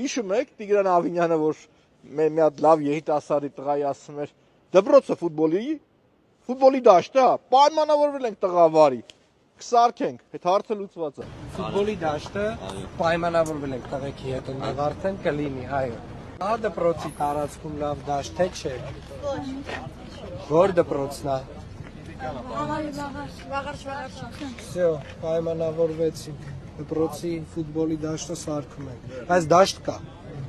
Հիշում եք Տիգրան Ավինյանը, որ մի հատ լավ երիտասարդի տղայի ասում էր, դպրոցը ֆուտբոլի դաշտ է, պայմանավորվել ենք տղավարի, կսարքենք, այդ հարցը լուծված է։ Ֆուտբոլի դաշտը պայմանավորվել ենք տղեկի հետ ունենք արդեն կլինի, այո։ Ահա դպրոցի տարածքում լավ դաշտ թե չէ։ Որ դպրոցն է։ Всё, պայմանավորվեցինք։ Դպրոցի ֆուտբոլի դաշտը սարքում ենք։ Բայց դաշտ կա։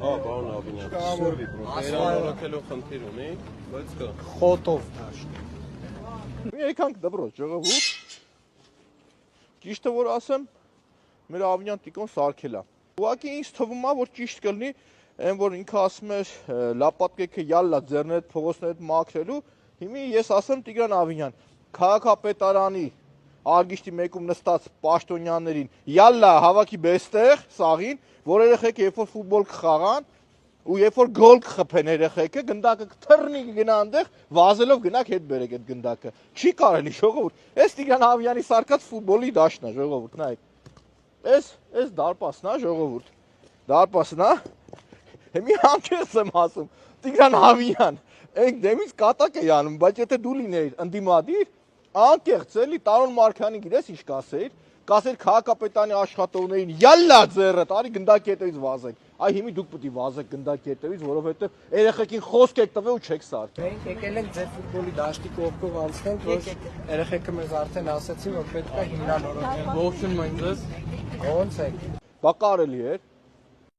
Հա, պարոն Ավինյան, կավորվի պրոֆեսիոնալակելով խնդիր ունի, բայց կա։ Խոտով դաշտ։ Մի եկանք դպրոց, ժողովուրդ։ Ճիշտը որ ասեմ, մեր Ավինյան Տիկոն սարքել է։ Ուղղակի ինձ թվում է, որ ճիշտ կլինի, այն որ ինքը ասում էր լապատկեքը յալլա ձեռներդ փողոցներդ մաքրելու, հիմա ես ասեմ Տիգրան Ավինյան, քաղաքապետարանի արգիշտի մեկում նստած պաշտոնյաներին յալլա հավաքի բեստեղ սաղին, որ երեխեք երբ որ ֆուտբոլ կխաղան ու երբ որ գոլ կխփեն երեխեքը, գնդակը կթռնի գնա այնտեղ, վազելով գնաք հետ բերեք այդ գնդակը։ Չի կարելի, ժողովուրդ։ Այս Տիգրան Ավինյանի սարկած ֆուտբոլի դաշտն է, ժողովուրդ, նայեք։ Այս դարպասն է, ժողովուրդ։ Դարպասն է։ Հիմի անկեղծ եմ ասում, Տիգրան Ավինյան, այն դեմից կատակ է անում, բայց եթե դու լինեիր ընդդիմադիր, անկեղծ էլի, Տարոն Մարգարյանի գիտես ինչ կասեիր, կասեր քաղաքապետարանի աշխատողներին, յալլա ձեռդ, արի գնդակի հետևից վազեք։ Այ հիմի դուք պետք է վազեք գնդակի հետևից, որովհետև երեխեքին խոսք եք տվել ու չեք սարք։ Մենք եկել ենք ձեր ֆուտբոլի դաշտի կողքով անցնենք, որ երեխեքը մեզ արդեն ասացին, որ պետք է հիմնանորոգել։ Ողջունում ենք ձեզ։ Ո՞նց եք։ Բա կարելի էր։